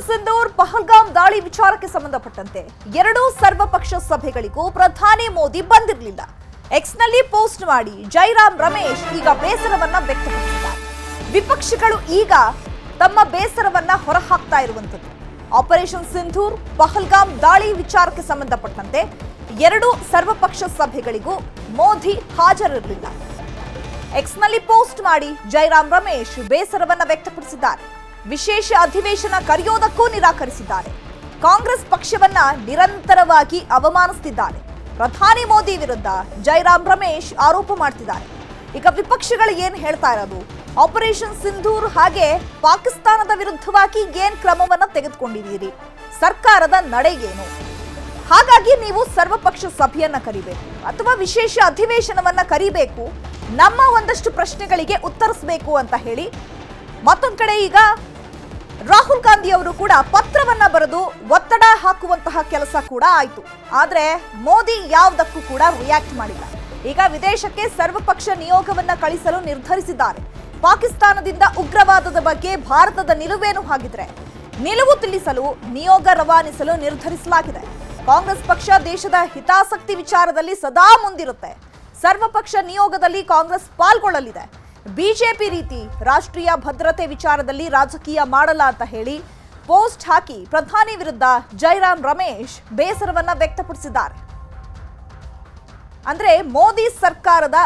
ಸಿಂಧೂರ್ ಪಹಲ್ಗಾಮ್ ದಾಳಿ ವಿಚಾರಕ್ಕೆ ಸಂಬಂಧಪಟ್ಟಂತೆ ಎರಡೂ ಸರ್ವಪಕ್ಷ ಸಭೆಗಳಿಗೂ ಪ್ರಧಾನಿ ಮೋದಿ ಬಂದಿರಲಿಲ್ಲ. ಎಕ್ಸ್ನಲ್ಲಿ ಪೋಸ್ಟ್ ಮಾಡಿ ಜೈರಾಮ್ ರಮೇಶ್ ಈಗ ಬೇಸರವನ್ನ ವ್ಯಕ್ತಪಡಿಸಿದ್ದಾರೆ. ವಿಪಕ್ಷಗಳು ಈಗ ತಮ್ಮ ಬೇಸರವನ್ನ ಹೊರಹಾಕ್ತಾ ಇರುವಂತದ್ದು. ಆಪರೇಷನ್ ಸಿಂಧೂರ್ ಪಹಲ್ಗಾಮ್ ದಾಳಿ ವಿಚಾರಕ್ಕೆ ಸಂಬಂಧಪಟ್ಟಂತೆ ಎರಡೂ ಸರ್ವಪಕ್ಷ ಸಭೆಗಳಿಗೂ ಮೋದಿ ಹಾಜರಿರಲಿಲ್ಲ. ಎಕ್ಸ್ನಲ್ಲಿ ಪೋಸ್ಟ್ ಮಾಡಿ ಜೈರಾಮ್ ರಮೇಶ್ ಬೇಸರವನ್ನ ವ್ಯಕ್ತಪಡಿಸಿದ್ದಾರೆ. ವಿಶೇಷ ಅಧಿವೇಶನ ಕರೆಯೋದಕ್ಕೂ ನಿರಾಕರಿಸಿದ್ದಾರೆ. ಕಾಂಗ್ರೆಸ್ ಪಕ್ಷವನ್ನ ನಿರಂತರವಾಗಿ ಅವಮಾನಿಸುತ್ತಿದ್ದಾರೆ. ಪ್ರಧಾನಿ ಮೋದಿ ವಿರುದ್ಧ ಜೈರಾಮ್ ರಮೇಶ್ ಆರೋಪ ಮಾಡ್ತಿದ್ದಾರೆ. ಈಗ ವಿಪಕ್ಷಗಳು ಏನ್ ಹೇಳ್ತಾ ಇರೋದು, ಆಪರೇಷನ್ ಸಿಂಧೂರ್ ಹಾಗೆ ಪಾಕಿಸ್ತಾನದ ವಿರುದ್ಧವಾಗಿ ಏನ್ ಕ್ರಮವನ್ನ ತೆಗೆದುಕೊಂಡಿದ್ದೀರಿ, ಸರ್ಕಾರದ ನಡೆ ಏನು, ಹಾಗಾಗಿ ನೀವು ಸರ್ವಪಕ್ಷ ಸಭೆಯನ್ನ ಕರಿಬೇಕು ಅಥವಾ ವಿಶೇಷ ಅಧಿವೇಶನವನ್ನ ಕರಿಬೇಕು, ನಮ್ಮ ಒಂದಷ್ಟು ಪ್ರಶ್ನೆಗಳಿಗೆ ಉತ್ತರಿಸಬೇಕು ಅಂತ ಹೇಳಿ ಮತ್ತೊಂದು ಕಡೆ ಈಗ ರಾಹುಲ್ ಗಾಂಧಿ ಅವರು ಕೂಡ ಪತ್ರವನ್ನ ಬರೆದು ಒತ್ತಡ ಹಾಕುವಂತಹ ಕೆಲಸ ಕೂಡ ಆಯ್ತು. ಆದ್ರೆ ಮೋದಿ ಯಾವುದಕ್ಕೂ ಕೂಡ ರಿಯಾಕ್ಟ್ ಮಾಡಿಲ್ಲ. ಈಗ ವಿದೇಶಕ್ಕೆ ಸರ್ವಪಕ್ಷ ನಿಯೋಗವನ್ನ ಕಳಿಸಲು ನಿರ್ಧರಿಸಿದ್ದಾರೆ. ಪಾಕಿಸ್ತಾನದಿಂದ ಉಗ್ರವಾದದ ಬಗ್ಗೆ ಭಾರತದ ನಿಲುವೇನು ಹಾಗಿದ್ರೆ ನಿಲುವು ತಿಳಿಸಲು ನಿಯೋಗ ರವಾನಿಸಲು ನಿರ್ಧರಿಸಲಾಗಿದೆ. ಕಾಂಗ್ರೆಸ್ ಪಕ್ಷ ದೇಶದ ಹಿತಾಸಕ್ತಿ ವಿಚಾರದಲ್ಲಿ ಸದಾ ಮುಂದಿರುತ್ತೆ. ಸರ್ವಪಕ್ಷ ನಿಯೋಗದಲ್ಲಿ ಕಾಂಗ್ರೆಸ್ ಪಾಲ್ಗೊಳ್ಳಲಿದೆ. ಬಿಜೆಪಿ ರೀತಿ ರಾಷ್ಟ್ರೀಯ ಭದ್ರತೆ ವಿಚಾರದಲ್ಲಿ ರಾಜಕೀಯ ಮಾಡಲ್ಲ ಅಂತ ಹೇಳಿ ಪೋಸ್ಟ್ ಹಾಕಿ ಪ್ರಧಾನಿ ವಿರುದ್ಧ ಜೈರಾಮ್ ರಮೇಶ್ ಬೇಸರವನ್ನ ವ್ಯಕ್ತಪಡಿಸಿದ್ದಾರೆ. ಅಂದ್ರೆ ಮೋದಿ ಸರ್ಕಾರದ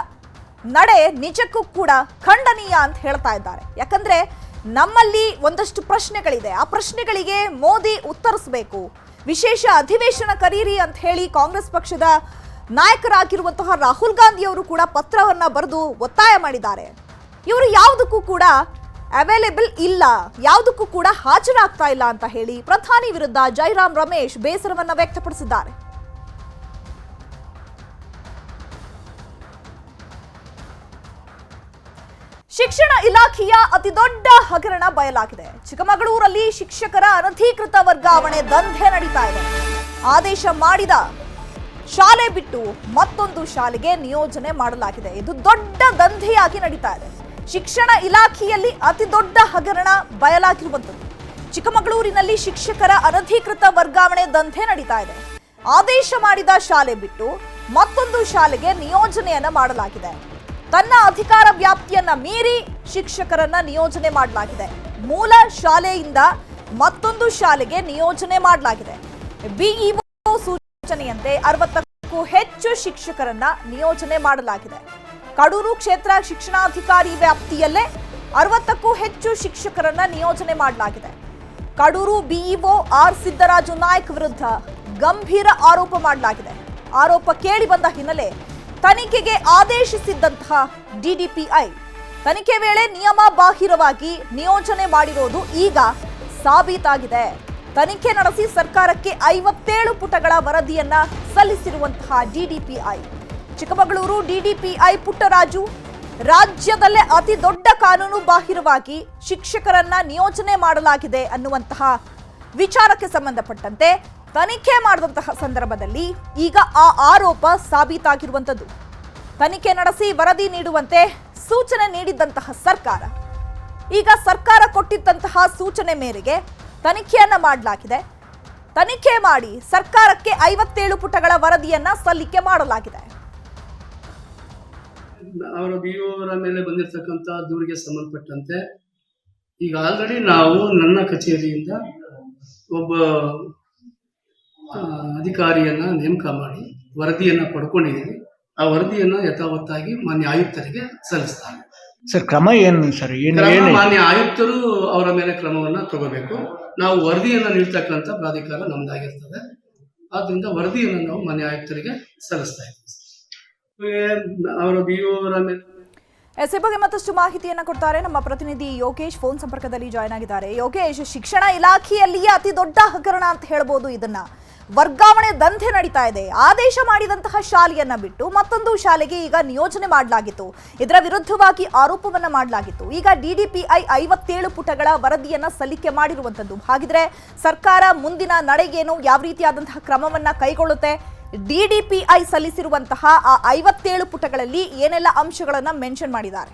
ನಡೆ ನಿಜಕ್ಕೂ ಕೂಡ ಖಂಡನೀಯ ಅಂತ ಹೇಳ್ತಾ ಇದ್ದಾರೆ. ಯಾಕಂದ್ರೆ ನಮ್ಮಲ್ಲಿ ಒಂದಷ್ಟು ಪ್ರಶ್ನೆಗಳಿದೆ, ಆ ಪ್ರಶ್ನೆಗಳಿಗೆ ಮೋದಿ ಉತ್ತರಿಸಬೇಕು, ವಿಶೇಷ ಅಧಿವೇಶನ ಕರೀರಿ ಅಂತ ಹೇಳಿ ಕಾಂಗ್ರೆಸ್ ಪಕ್ಷದ ನಾಯಕರಾಗಿರುವಂತಹ ರಾಹುಲ್ ಗಾಂಧಿ ಅವರು ಕೂಡ ಪತ್ರವನ್ನ ಬರೆದು ಒತ್ತಾಯ ಮಾಡಿದ್ದಾರೆ. ಇವರು ಯಾವುದಕ್ಕೂ ಕೂಡ ಅವೈಲೇಬಲ್ ಇಲ್ಲ, ಯಾವುದಕ್ಕೂ ಕೂಡ ಹಾಜರಾಗ್ತಾ ಇಲ್ಲ ಅಂತ ಹೇಳಿ ಪ್ರಧಾನಿ ವಿರುದ್ಧ ಜೈರಾಮ್ ರಮೇಶ್ ಬೇಸರವನ್ನ ವ್ಯಕ್ತಪಡಿಸಿದ್ದಾರೆ. ಶಿಕ್ಷಣ ಇಲಾಖೆಯ ಅತಿದೊಡ್ಡ ಹಗರಣ ಬಯಲಾಗಿದೆ. ಚಿಕ್ಕಮಗಳೂರಲ್ಲಿ ಶಿಕ್ಷಕರ ಅನಧಿಕೃತ ವರ್ಗಾವಣೆ ದಂಧೆ ನಡೀತಾ ಇದೆ. ಆದೇಶ ಮಾಡಿದ ಶಾಲೆ ಬಿಟ್ಟು ಮತ್ತೊಂದು ಶಾಲೆಗೆ ನಿಯೋಜನೆ ಮಾಡಲಾಗಿದೆ. ಇದು ದೊಡ್ಡ ದಂಧೆಯಾಗಿ ನಡೀತಾ ಇದೆ. ಶಿಕ್ಷಣ ಇಲಾಖೆಯಲ್ಲಿ ಅತಿ ದೊಡ್ಡ ಹಗರಣ ಬಯಲಾಗಿರುವಂಥದ್ದು. ಚಿಕ್ಕಮಗಳೂರಿನಲ್ಲಿ ಶಿಕ್ಷಕರ ಅನಧಿಕೃತ ವರ್ಗಾವಣೆ ದಂಧೆ ನಡೀತಾ ಇದೆ. ಆದೇಶ ಮಾಡಿದ ಶಾಲೆ ಬಿಟ್ಟು ಮತ್ತೊಂದು ಶಾಲೆಗೆ ನಿಯೋಜನೆಯನ್ನ ಮಾಡಲಾಗಿದೆ. ತನ್ನ ಅಧಿಕಾರ ವ್ಯಾಪ್ತಿಯನ್ನ ಮೀರಿ ಶಿಕ್ಷಕರನ್ನ ನಿಯೋಜನೆ ಮಾಡಲಾಗಿದೆ. ಮೂಲ ಶಾಲೆಯಿಂದ ಮತ್ತೊಂದು ಶಾಲೆಗೆ ನಿಯೋಜನೆ ಮಾಡಲಾಗಿದೆ. ಬಿಇಒ ಸೂಚನೆಯಂತೆ 60ಕ್ಕೂ ಹೆಚ್ಚು ಶಿಕ್ಷಕರನ್ನ ನಿಯೋಜನೆ ಮಾಡಲಾಗಿದೆ. ಕಡೂರು ಕ್ಷೇತ್ರ ಶಿಕ್ಷಣಾಧಿಕಾರಿ ವ್ಯಾಪ್ತಿಯಲ್ಲೇ 60ಕ್ಕೂ ಹೆಚ್ಚು ಶಿಕ್ಷಕರನ್ನ ನಿಯೋಜನೆ ಮಾಡಲಾಗಿದೆ. ಕಡೂರು ಬಿಇಒ ಆರ್ ಸಿದ್ದರಾಜು ನಾಯ್ಕ್ ವಿರುದ್ಧ ಗಂಭೀರ ಆರೋಪ ಮಾಡಲಾಗಿದೆ. ಆರೋಪ ಕೇಳಿ ಬಂದ ಹಿನ್ನೆಲೆ ತನಿಖೆಗೆ ಆದೇಶಿಸಿದ್ದಂತಹ ಡಿಡಿಪಿಐ ತನಿಖೆ ವೇಳೆ ನಿಯಮ ಬಾಹಿರವಾಗಿ ನಿಯೋಜನೆ ಮಾಡಿರೋದು ಈಗ ಸಾಬೀತಾಗಿದೆ. ತನಿಖೆ ನಡೆಸಿ ಸರ್ಕಾರಕ್ಕೆ 57 ಪುಟಗಳ ವರದಿಯನ್ನ ಸಲ್ಲಿಸಿರುವಂತಹ ಡಿಡಿಪಿಐ ಚಿಕ್ಕಮಗಳೂರು ಡಿಡಿಪಿಐ ಪುಟ್ಟರಾಜು ರಾಜ್ಯದಲ್ಲೇ ಅತಿ ದೊಡ್ಡ ಕಾನೂನು ಬಾಹಿರವಾಗಿ ಶಿಕ್ಷಕರನ್ನ ನಿಯೋಜನೆ ಮಾಡಲಾಗಿದೆ ಅನ್ನುವಂತಹ ವಿಚಾರಕ್ಕೆ ಸಂಬಂಧಪಟ್ಟಂತೆ ತನಿಖೆ ಮಾಡಿದಂತಹ ಸಂದರ್ಭದಲ್ಲಿ ಈಗ ಆ ಆರೋಪ ಸಾಬೀತಾಗಿರುವಂಥದ್ದು. ತನಿಖೆ ನಡೆಸಿ ವರದಿ ನೀಡುವಂತೆ ಸೂಚನೆ ನೀಡಿದ್ದಂತಹ ಸರ್ಕಾರ ಈಗ ಸರ್ಕಾರ ಕೊಟ್ಟಿದ್ದಂತಹ ಸೂಚನೆ ಮೇರೆಗೆ ತನಿಖೆಯನ್ನ ಮಾಡಲಾಗಿದೆ. ತನಿಖೆ ಮಾಡಿ ಸರ್ಕಾರಕ್ಕೆ 57 ಪುಟಗಳ ವರದಿಯನ್ನ ಸಲ್ಲಿಕೆ ಮಾಡಲಾಗಿದೆ. ಅವರ ಬಿಒರ ಮೇಲೆ ಬಂದಿರತಕ್ಕಂಥ ದೂರಿಗೆ ಸಂಬಂಧಪಟ್ಟಂತೆ ಈಗ ಆಲ್ರೆಡಿ ನಾವು ನನ್ನ ಕಚೇರಿಯಿಂದ ಒಬ್ಬ ಅಧಿಕಾರಿಯನ್ನ ನೇಮಕ ಮಾಡಿ ವರದಿಯನ್ನ ಪಡ್ಕೊಂಡಿದ್ದೀನಿ. ಆ ವರದಿಯನ್ನ ಯಥಾವತ್ತಾಗಿ ಮಾನ್ಯ ಆಯುಕ್ತರಿಗೆ ಸಲ್ಲಿಸ್ತಾರೆ. ಸರ್ ಕ್ರಮ ಏನು ಸರ್? ಮಾನ್ಯ ಆಯುಕ್ತರು ಅವರ ಮೇಲೆ ಕ್ರಮವನ್ನ ತಗೋಬೇಕು. ನಾವು ವರದಿಯನ್ನ ನೀಡ್ತಕ್ಕಂಥ ಪ್ರಾಧಿಕಾರ ನಮ್ದಾಗಿರ್ತದೆ. ಆದ್ರಿಂದ ವರದಿಯನ್ನು ನಾವು ಮಾನ್ಯ ಆಯುಕ್ತರಿಗೆ ಸಲ್ಲಿಸ್ತಾ ಇದ್ದೀವಿ. ಅವರ ಬಿಒರ ಮೇಲೆ ಈ ಬಗ್ಗೆ ಮತ್ತಷ್ಟು ಮಾಹಿತಿಯನ್ನ ಕೊಡ್ತಾರೆ ನಮ್ಮ ಪ್ರತಿನಿಧಿ ಯೋಗೇಶ್ ಫೋನ್ ಸಂಪರ್ಕದಲ್ಲಿ ಜಾಯ್ನ್ ಆಗಿದ್ದಾರೆ. ಯೋಗೇಶ್, ಶಿಕ್ಷಣ ಇಲಾಖೆಯಲ್ಲಿಯೇ ಅತಿ ದೊಡ್ಡ ಹಗರಣ ಅಂತ ಹೇಳ್ಬೋದು. ಇದನ್ನ ವರ್ಗಾವಣೆ ದಂಧೆ ನಡೀತಾ ಇದೆ. ಆದೇಶ ಮಾಡಿದಂತಹ ಶಾಲೆಯನ್ನ ಬಿಟ್ಟು ಮತ್ತೊಂದು ಶಾಲೆಗೆ ಈಗ ನಿಯೋಜನೆ ಮಾಡಲಾಗಿತ್ತು. ಇದರ ವಿರುದ್ಧವಾಗಿ ಆರೋಪವನ್ನ ಮಾಡಲಾಗಿತ್ತು. ಈಗ ಡಿಡಿಪಿಐ 57 ಪುಟಗಳ ವರದಿಯನ್ನ ಸಲ್ಲಿಕೆ ಮಾಡಿರುವಂತದ್ದು. ಹಾಗಿದ್ರೆ ಸರ್ಕಾರ ಮುಂದಿನ ನಡೆಗೇನು, ಯಾವ ರೀತಿಯಾದಂತಹ ಕ್ರಮವನ್ನ ಕೈಗೊಳ್ಳುತ್ತೆ? ಡಿಡಿಪಿಐ ಸಲ್ಲಿಸಿರುವಂತಹ ಆ 57 ಪುಟಗಳಲ್ಲಿ ಏನೆಲ್ಲ ಅಂಶಗಳನ್ನ ಮೆನ್ಷನ್ ಮಾಡಿದ್ದಾರೆ?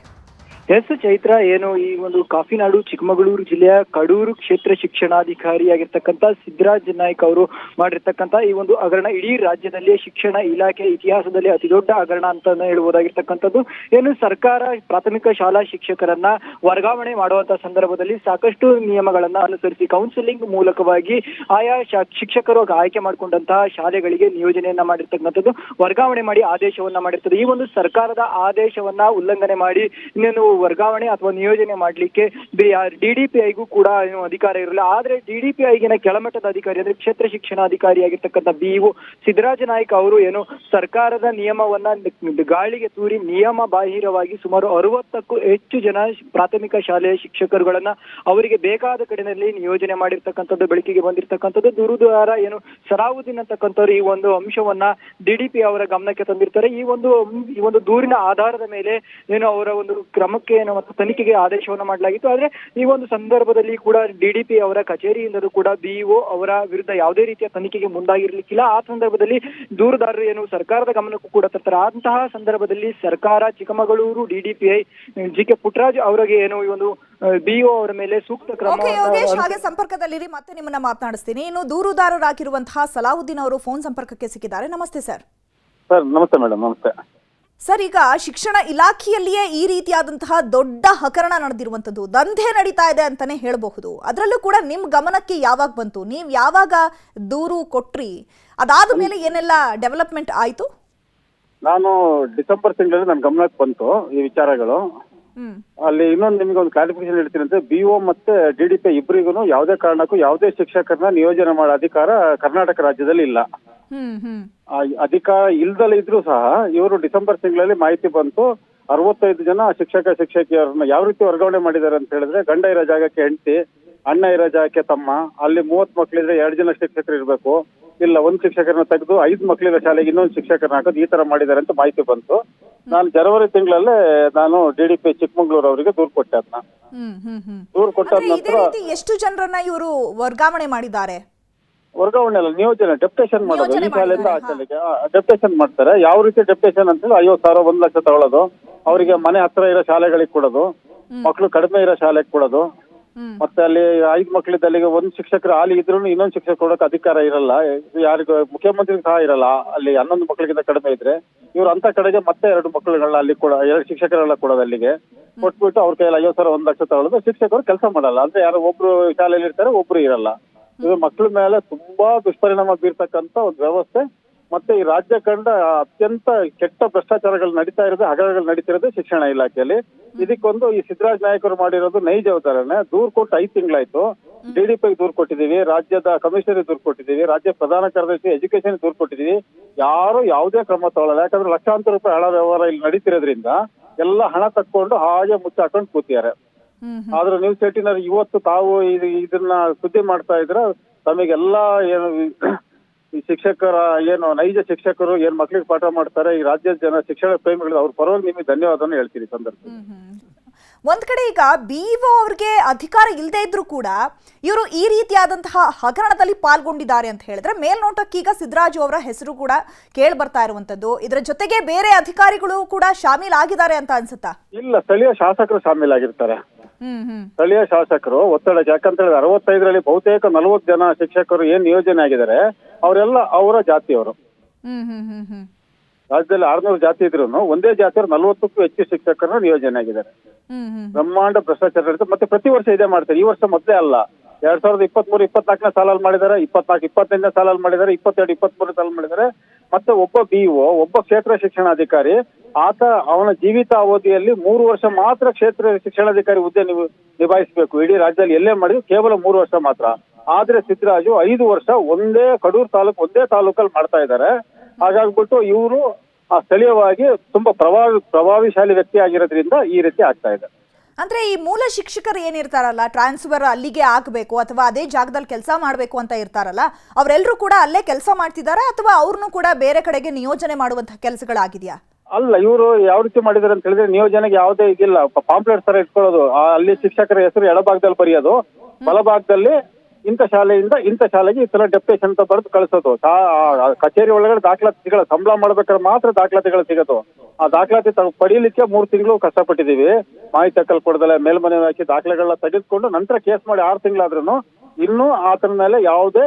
ಎಸ್ ಚೈತ್ರ, ಏನು ಈ ಒಂದು ಕಾಫಿನಾಡು ಚಿಕ್ಕಮಗಳೂರು ಜಿಲ್ಲೆಯ ಕಡೂರು ಕ್ಷೇತ್ರ ಶಿಕ್ಷಣಾಧಿಕಾರಿಯಾಗಿರ್ತಕ್ಕಂಥ ಸಿದ್ದರಾಜ್ ನಾಯ್ಕ್ ಅವರು ಮಾಡಿರ್ತಕ್ಕಂಥ ಈ ಒಂದು ಹಗರಣ ಇಡೀ ರಾಜ್ಯದಲ್ಲಿ ಶಿಕ್ಷಣ ಇಲಾಖೆ ಇತಿಹಾಸದಲ್ಲಿ ಅತಿ ದೊಡ್ಡ ಹಗರಣ ಅಂತ ಹೇಳ್ಬೋದಾಗಿರ್ತಕ್ಕಂಥದ್ದು. ಏನು ಸರ್ಕಾರ ಪ್ರಾಥಮಿಕ ಶಾಲಾ ಶಿಕ್ಷಕರನ್ನ ವರ್ಗಾವಣೆ ಮಾಡುವಂತಹ ಸಂದರ್ಭದಲ್ಲಿ ಸಾಕಷ್ಟು ನಿಯಮಗಳನ್ನ ಅನುಸರಿಸಿ ಕೌನ್ಸಿಲಿಂಗ್ ಮೂಲಕವಾಗಿ ಆಯಾ ಶಿಕ್ಷಕರು ಆಯ್ಕೆ ಮಾಡಿಕೊಂಡಂತಹ ಶಾಲೆಗಳಿಗೆ ನಿಯೋಜನೆಯನ್ನ ಮಾಡಿರ್ತಕ್ಕಂಥದ್ದು, ವರ್ಗಾವಣೆ ಮಾಡಿ ಆದೇಶವನ್ನ ಮಾಡಿರ್ತದೆ. ಈ ಒಂದು ಸರ್ಕಾರದ ಆದೇಶವನ್ನ ಉಲ್ಲಂಘನೆ ಮಾಡಿ ಇನ್ನೇನು ವರ್ಗಾವಣೆ ಅಥವಾ ನಿಯೋಜನೆ ಮಾಡ್ಲಿಕ್ಕೆ DDPIಗೂ ಕೂಡ ಏನು ಅಧಿಕಾರ ಇರಲಿಲ್ಲ. ಆದ್ರೆ DDPIಗಿನ ಕೆಳಮಟ್ಟದ ಅಧಿಕಾರಿ ಅಂದ್ರೆ ಕ್ಷೇತ್ರ ಶಿಕ್ಷಣಾಧಿಕಾರಿಯಾಗಿರ್ತಕ್ಕಂಥ BEO ಸಿದ್ದರಾಜ ನಾಯ್ಕ್ ಅವರು ಏನು ಸರ್ಕಾರದ ನಿಯಮವನ್ನ ಗಾಳಿಗೆ ತೂರಿ ನಿಯಮ ಬಾಹಿರವಾಗಿ ಸುಮಾರು 60ಕ್ಕೂ ಹೆಚ್ಚು ಜನ ಪ್ರಾಥಮಿಕ ಶಾಲೆಯ ಶಿಕ್ಷಕರುಗಳನ್ನ ಅವರಿಗೆ ಬೇಕಾದ ಕಡೆಯಲ್ಲಿ ನಿಯೋಜನೆ ಮಾಡಿರ್ತಕ್ಕಂಥದ್ದು ಬೆಳಕಿಗೆ ಬಂದಿರತಕ್ಕಂಥದ್ದು. ದೂರುದಾರ ಏನು ಸಲಾವುದ್ದೀನ್ ಅಂತಕ್ಕಂಥವ್ರು ಈ ಒಂದು ಅಂಶವನ್ನ DDP ಅವರ ಗಮನಕ್ಕೆ ತಂದಿರ್ತಾರೆ. ಈ ಒಂದು ದೂರಿನ ಆಧಾರದ ಮೇಲೆ ಏನು ಅವರ ಒಂದು ಕ್ರಮಕ್ಕೆ ಮತ್ತು ತನಿಖೆಗೆ ಆದೇಶವನ್ನ ಮಾಡಲಾಗಿತ್ತು. ಆದ್ರೆ ಈ ಒಂದು ಸಂದರ್ಭದಲ್ಲಿ ಕೂಡ DDP ಅವರ ಕಚೇರಿಯಿಂದಲೂ ಕೂಡ BEO ಅವರ ವಿರುದ್ಧ ಯಾವುದೇ ರೀತಿಯ ತನಿಖೆಗೆ ಮುಂದಾಗಿರ್ಲಿಕ್ಕಿಲ್ಲ. ಆ ಸಂದರ್ಭದಲ್ಲಿ ದೂರುದಾರರು ಏನು ಸರ್ಕಾರದ ಗಮನಕ್ಕೂ ಕೂಡ ತರ್ತಾರೆ. ಅಂತಹ ಸಂದರ್ಭದಲ್ಲಿ ಸರ್ಕಾರ ಚಿಕ್ಕಮಗಳೂರು DDPI GK ಪುಟ್ಟರಾಜ್ ಅವರಿಗೆ ಏನು ಈ ಒಂದು BEO ಅವರ ಮೇಲೆ ಸೂಕ್ತ ಕ್ರಮ ಹಾಗೆ ಸಂಪರ್ಕದಲ್ಲಿರಿ, ಮತ್ತೆ ನಿಮ್ಮನ್ನ ಮಾತನಾಡಿಸ್ತೀನಿ. ಇನ್ನು ದೂರುದಾರರಾಗಿರುವಂತಹ ಸಲಾವುದ್ದೀನ್ ಅವರು ಫೋನ್ ಸಂಪರ್ಕಕ್ಕೆ ಸಿಕ್ಕಿದ್ದಾರೆ. ನಮಸ್ತೆ ಸರ್. ಸರ್ ನಮಸ್ತೆ ಮೇಡಮ್. ನಮಸ್ತೆ ಸರ್, ಈಗ ಶಿಕ್ಷಣ ಇಲಾಖೆಯಲ್ಲಿಯೇ ಈ ರೀತಿಯಾದಂತಹ ದೊಡ್ಡ ಹಗರಣ ನಡೆದಿರುವಂತದ್ದು, ದಂಧೆ ನಡೀತಾ ಇದೆ ಅಂತಾನೆ ಹೇಳಬಹುದು. ಅದರಲ್ಲೂ ಕೂಡ ನಿಮ್ ಗಮನಕ್ಕೆ ಯಾವಾಗ ಬಂತು? ನೀವು ಯಾವಾಗ ದೂರು ಕೊಟ್ರಿ? ಅದಾದ ಮೇಲೆ ಏನೆಲ್ಲ ಡೆವಲಪ್ಮೆಂಟ್ ಆಯ್ತು? ನಾನು ಡಿಸೆಂಬರ್ ತಿಂಗಳಲ್ಲಿ ನನ್ನ ಗಮನಕ್ಕೆ ಬಂತು ಈ ವಿಚಾರಗಳು. ಅಲ್ಲಿ ಇನ್ನೊಂದು ನಿಮಗೆ ಒಂದು ಕ್ಲಾರಿಫಿಕೇಶನ್ ಹೇಳ್ತೀನಿ ಅಂತ, BEO ಮತ್ತೆ DDP ಇಬ್ಬರಿಗೂ ಯಾವುದೇ ಕಾರಣಕ್ಕೂ ಯಾವುದೇ ಶಿಕ್ಷಕರನ್ನ ನಿಯೋಜನೆ ಮಾಡೋ ಅಧಿಕಾರ ಕರ್ನಾಟಕ ರಾಜ್ಯದಲ್ಲಿ ಇಲ್ಲ. ಅಧಿಕಾರ ಇಲ್ದಲೇ ಇದ್ರೂ ಸಹ ಇವರು ಡಿಸೆಂಬರ್ ತಿಂಗಳಲ್ಲಿ ಮಾಹಿತಿ ಬಂತು, 65 ಜನ ಶಿಕ್ಷಕಿಯರನ್ನ ಯಾವ ರೀತಿ ವರ್ಗಾವಣೆ ಮಾಡಿದ್ದಾರೆ ಅಂತ ಹೇಳಿದ್ರೆ, ಗಂಡ ಇರೋ ಜಾಗಕ್ಕೆ ಹೆಂಡತಿ, ಅಣ್ಣ ಇರೋ ಜಾಗಕ್ಕೆ ತಮ್ಮ, ಅಲ್ಲಿ 30 ಮಕ್ಳಿದ್ರೆ 2 ಜನ ಶಿಕ್ಷಕರು ಇರ್ಬೇಕು, ಇಲ್ಲ ಒಂದು ಶಿಕ್ಷಕರನ್ನ ತೆಗೆದು 5 ಮಕ್ಳಿರೋ ಶಾಲೆಗೆ ಇನ್ನೊಂದು ಶಿಕ್ಷಕರನ್ನ ಹಾಕೋದು, ಈ ತರ ಮಾಡಿದ್ದಾರೆ ಅಂತ ಮಾಹಿತಿ ಬಂತು. ನಾನು ಜನವರಿ ತಿಂಗಳಲ್ಲೇ ನಾನು DDP ಚಿಕ್ಕಮಗಳೂರು ಅವರಿಗೆ ದೂರು ಕೊಟ್ಟೆ. ಅದನ್ನ ದೂರು ಕೊಟ್ಟಾದ ನಂತರ ಎಷ್ಟು ಜನರನ್ನ ಇವರು ವರ್ಗಾವಣೆ ಮಾಡಿದ್ದಾರೆ? ವರ್ಗಾವಣೆ ಅಲ್ಲ, ನಿಯೋಜನೆ, ಡೆಪ್ಟೇಷನ್ ಮಾಡೋದು. ಈ ಶಾಲೆಯಿಂದ ಆ ಶಾಲೆಗೆ ಡೆಪ್ಟೇಷನ್ ಮಾಡ್ತಾರೆ. ಯಾವ ರೀತಿ ಡೆಪ್ಟೇಷನ್ ಅಂತ 50,000 1 ಲಕ್ಷ ತಗೊಳ್ಳೋದು, ಅವರಿಗೆ ಮನೆ ಹತ್ರ ಇರೋ ಶಾಲೆಗಳಿಗೆ ಕೊಡೋದು, ಮಕ್ಕಳು ಕಡಿಮೆ ಇರೋ ಶಾಲೆಗೆ ಕೊಡೋದು, ಮತ್ತೆ ಅಲ್ಲಿ 5 ಮಕ್ಕಳಿದ್ದ ಅಲ್ಲಿಗೆ ಒಂದು ಶಿಕ್ಷಕರು ಹಾಲಿ ಇದ್ರು ಇನ್ನೊಂದು ಶಿಕ್ಷಕ ಕೊಡೋಕೆ ಅಧಿಕಾರ ಇರಲ್ಲ. ಯಾರಿಗೂ ಮುಖ್ಯಮಂತ್ರಿಗೆ ಸಹ ಇರಲ್ಲ. ಅಲ್ಲಿ 11 ಮಕ್ಕಳಿಗಿಂತ ಕಡಿಮೆ ಇದ್ರೆ ಇವ್ರು ಅಂತ ಕಡೆಗೆ ಮತ್ತೆ 2 ಮಕ್ಕಳುಗಳನ್ನ ಅಲ್ಲಿ ಕೂಡ 2 ಶಿಕ್ಷಕರೆಲ್ಲ ಕೊಡೋದು. ಅಲ್ಲಿಗೆ ಕೊಟ್ಬಿಟ್ಟು ಅವ್ರ ಕೈಯಲ್ಲಿ 50,000 1 ಲಕ್ಷ ತಗೊಳ್ಳೋದು. ಶಿಕ್ಷಕರು ಕೆಲಸ ಮಾಡಲ್ಲ. ಅಂದ್ರೆ ಯಾರು ಒಬ್ರು ಶಾಲೆಯಲ್ಲಿ ಇರ್ತಾರೆ, ಒಬ್ರು ಇರಲ್ಲ. ಇದು ಮಕ್ಕಳ ಮೇಲೆ ತುಂಬಾ ದುಷ್ಪರಿಣಾಮ ಬೀರ್ತಕ್ಕಂತ ಒಂದು ವ್ಯವಸ್ಥೆ. ಮತ್ತೆ ಈ ರಾಜ್ಯ ಕಂಡ ಅತ್ಯಂತ ಕೆಟ್ಟ ಭ್ರಷ್ಟಾಚಾರಗಳು ನಡೀತಾ ಇರೋದು, ಹಗರಣಗಳು ನಡೀತಿರೋದು ಶಿಕ್ಷಣ ಇಲಾಖೆಯಲ್ಲಿ. ಇದಕ್ಕೊಂದು ಈ ಸಿದ್ದರಾಜ್ ನಾಯ್ಕರು ಮಾಡಿರೋದು ನೈಜ ಉದಾಹರಣೆ. ದೂರು ಕೊಟ್ಟು 5 ತಿಂಗಳಾಯ್ತು. DDP ದೂರು ಕೊಟ್ಟಿದ್ದೀವಿ, ರಾಜ್ಯದ ಕಮಿಷನರ್ ದೂರು ಕೊಟ್ಟಿದ್ದೀವಿ, ರಾಜ್ಯ ಪ್ರಧಾನ ಕಾರ್ಯದರ್ಶಿ ಎಜುಕೇಶನ್ ದೂರು ಕೊಟ್ಟಿದ್ದೀವಿ. ಯಾರು ಯಾವುದೇ ಕ್ರಮ ತಗೊಳ್ಳಲ್ಲ. ಯಾಕಂದ್ರೆ ಲಕ್ಷಾಂತರ ರೂಪಾಯಿ ಹಣ ವ್ಯವಹಾರ ಇಲ್ಲಿ ನಡೀತಿರೋದ್ರಿಂದ ಎಲ್ಲ ಹಣ ತಕ್ಕೊಂಡು ಹಾಗೆ ಮುಚ್ಚಾಕೊಂಡು ಕೂತಿದ್ದಾರೆ. ಆದ್ರೆ ನ್ಯೂಸ್ 18 ಇವತ್ತು ತಾವು ಇದನ್ನ ಸುದ್ದಿ ಮಾಡ್ತಾ ಇದ್ರೆ ತಮಗೆಲ್ಲ ಏನು ಈ ಶಿಕ್ಷಕರ ಏನು ನೈಜ ಶಿಕ್ಷಕರು ಏನ್ ಮಕ್ಳಿಗೆ ಪಾಠ ಮಾಡ್ತಾರೆ, ಈ ರಾಜ್ಯದ ಜನ ಶಿಕ್ಷಣ ಪ್ರೇಮಿಗಳು, ಅವ್ರ ಪರವಾಗಿ ನಿಮಗೆ ಧನ್ಯವಾದವನ್ನು ಹೇಳ್ತೀನಿ ಸಂದರ್ಭದಲ್ಲಿ. ಒಂದ್ ಕಡೆ ಈಗ BEO ಅವ್ರಿಗೆ ಅಧಿಕಾರ ಇಲ್ಲದೆ ಇದ್ರು ಕೂಡ ಇವರು ಈ ರೀತಿಯಾದಂತಹ ಹಗರಣದಲ್ಲಿ ಪಾಲ್ಗೊಂಡಿದ್ದಾರೆ ಅಂತ ಹೇಳಿದ್ರೆ, ಮೇಲ್ನೋಟಕ್ಕೆ ಈಗ ಸಿದ್ದರಾಜು ಅವರ ಹೆಸರು ಕೂಡ ಕೇಳಿ ಬರ್ತಾ ಇರುವಂತದ್ದು. ಇದರ ಜೊತೆಗೆ ಬೇರೆ ಅಧಿಕಾರಿಗಳು ಕೂಡ ಶಾಮೀಲಾಗಿದ್ದಾರೆ ಅಂತ ಅನ್ಸುತ್ತಾ? ಇಲ್ಲ, ಸ್ಥಳೀಯ ಶಾಸಕರು ಶಾಮೀಲಾಗಿರ್ತಾರೆ. ಸ್ಥಳೀಯ ಶಾಸಕರು ಒತ್ತಡಕ್ಕೆ, ಯಾಕಂತ ಹೇಳಿದ್ರೆ 65ರಲ್ಲಿ ಬಹುತೇಕ 40 ಜನ ಶಿಕ್ಷಕರು ಏನ್ ನಿಯೋಜನೆ ಆಗಿದ್ದಾರೆ ಅವರೆಲ್ಲ ಅವರ ಜಾತಿಯವರು. ರಾಜ್ಯದಲ್ಲಿ 600 ಜಾತಿ ಇದ್ರು ಒಂದೇ ಜಾತಿಯವರು 40ಕ್ಕೂ ಹೆಚ್ಚು ಶಿಕ್ಷಕರನ್ನ ನಿಯೋಜನೆ ಆಗಿದ್ದಾರೆ. ಬ್ರಹ್ಮಾಂಡ ಭ್ರಷ್ಟಾಚಾರ ನಡೀತದೆ. ಮತ್ತೆ ಪ್ರತಿ ವರ್ಷ ಇದೇ ಮಾಡ್ತಾರೆ. ಈ ವರ್ಷ ಮೊದಲೇ ಅಲ್ಲ, 2023-24ನೇ ಸಾಲಲ್ಲಿ ಮಾಡಿದ್ದಾರೆ, 24-25ನೇ ಸಾಲಲ್ಲಿ ಮಾಡಿದ್ದಾರೆ, 22-23 ಸಾಲ ಮಾಡಿದ್ದಾರೆ. ಮತ್ತೆ ಒಬ್ಬ BEO, ಒಬ್ಬ ಕ್ಷೇತ್ರ ಶಿಕ್ಷಣಾಧಿಕಾರಿ, ಆತ ಅವನ ಜೀವಿತಾವಧಿಯಲ್ಲಿ 3 ವರ್ಷ ಮಾತ್ರ ಕ್ಷೇತ್ರ ಶಿಕ್ಷಣಾಧಿಕಾರಿ ಹುದ್ದೆ ನಿಭಾಯಿಸಬೇಕು. ಇಡೀ ರಾಜ್ಯದಲ್ಲಿ ಎಲ್ಲೇ ಮಾಡಿದ್ರು ಕೇವಲ 3 ವರ್ಷ ಮಾತ್ರ. ಆದ್ರೆ ಸಿದ್ದರಾಜು 5 ವರ್ಷ ಒಂದೇ ಕಡೂರು ತಾಲೂಕು, ಒಂದೇ ತಾಲೂಕಲ್ಲಿ ಮಾಡ್ತಾ ಇದ್ದಾರೆ. ಹಾಗಾಗ್ಬಿಟ್ಟು ಇವರು ಸ್ಥಳೀಯವಾಗಿ ತುಂಬಾ ಪ್ರಭಾವಿಶಾಲಿ ವ್ಯಕ್ತಿ ಆಗಿರೋದ್ರಿಂದ ಈ ರೀತಿ ಆಗ್ತಾ ಇದೆ. ಅಂದ್ರೆ ಈ ಮೂಲ ಶಿಕ್ಷಕರು ಏನಿರ್ತಾರಲ್ಲ, ಟ್ರಾನ್ಸ್ಫರ್ ಅಲ್ಲಿಗೆ ಆಗ್ಬೇಕು ಅಥವಾ ಅದೇ ಜಾಗದಲ್ಲಿ ಕೆಲಸ ಮಾಡ್ಬೇಕು ಅಂತ ಇರ್ತಾರಲ್ಲ, ಅವರೆಲ್ಲರೂ ಕೂಡ ಅಲ್ಲೇ ಕೆಲಸ ಮಾಡ್ತಿದ್ದಾರೆ ಅಥವಾ ಅವ್ರನ್ನು ಕೂಡ ಬೇರೆ ಕಡೆಗೆ ನಿಯೋಜನೆ ಮಾಡುವಂತಹ ಕೆಲಸಗಳಾಗಿದೆಯಾ? ಅಲ್ಲ, ಇವರು ಯಾವ ರೀತಿ ಮಾಡಿದಾರೆ ಅಂತ ಹೇಳಿದ್ರೆ, ನಿಯೋಜನೆಗೆ ಯಾವುದೇ ಇದಿಲ್ಲ. ಪಾಂಪ್ಲೆಟ್ಸ್ ತರ ಇಟ್ಕೊಳ್ಳೋದು, ಅಲ್ಲಿ ಶಿಕ್ಷಕರ ಹೆಸರು ಎಡಭಾಗದಲ್ಲಿ ಬರೆಯೋದು, ಬಲಭಾಗದಲ್ಲಿ ಇಂಥ ಶಾಲೆಯಿಂದ ಇಂಥ ಶಾಲೆಗೆ ಈ ತರ ಡೆಪ್ಯುಟೇಷನ್ ಅಂತ ಬರೆದು ಕಳಿಸೋದು. ಕಚೇರಿ ಒಳಗಡೆ ದಾಖಲಾತಿ ಸಿಗಲ್ಲ, ಸಂಬಳ ಮಾಡ್ಬೇಕಾದ್ರೆ ಮಾತ್ರ ದಾಖಲಾತಿಗಳು ಸಿಗೋದು. ಆ ದಾಖಲಾತಿ ಪಡೀಲಿಕ್ಕೆ 3 ತಿಂಗಳು ಕಷ್ಟಪಟ್ಟಿದೀವಿ. ಮಾಹಿತಿ ಹಕ್ಕಲ್ಲಿ ಕೊಡದಲ್ಲ ಮೇಲ್ಮನೆ ಹಾಕಿ ದಾಖಲೆಗಳನ್ನ ತೆಗೆದುಕೊಂಡು ನಂತರ ಕೇಸ್ ಮಾಡಿ 6 ತಿಂಗಳಾದ್ರೂ ಇನ್ನೂ ಆತನ ಮೇಲೆ ಯಾವುದೇ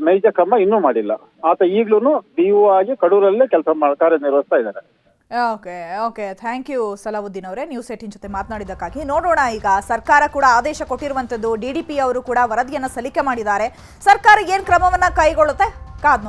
ನೈಜ ಕ್ರಮ ಇನ್ನೂ ಮಾಡಿಲ್ಲ. ಆತ ಈಗ್ಲೂ DO ಆಗಿ ಕಡೂರಲ್ಲೇ ಕಾರ್ಯನಿರ್ವಹಿಸ್ತಾ ಇದ್ದಾರೆ. ಓಕೆ ಥ್ಯಾಂಕ್ ಯು ಸಲಾವುದ್ದೀನ್ ಅವರೇ, ನ್ಯೂಸ್ 18 ಜೊತೆ ಮಾತನಾಡಿದ್ದಕ್ಕಾಗಿ. ನೋಡೋಣ, ಈಗ ಸರ್ಕಾರ ಕೂಡ ಆದೇಶ ಕೊಟ್ಟಿರುವಂತದ್ದು, DDP ಅವರು ಕೂಡ ವರದಿಯನ್ನ ಸಲ್ಲಿಕೆ ಮಾಡಿದ್ದಾರೆ. ಸರ್ಕಾರ ಏನ್ ಕ್ರಮವನ್ನ ಕೈಗೊಳ್ಳುತ್ತೆ ಕಾದ್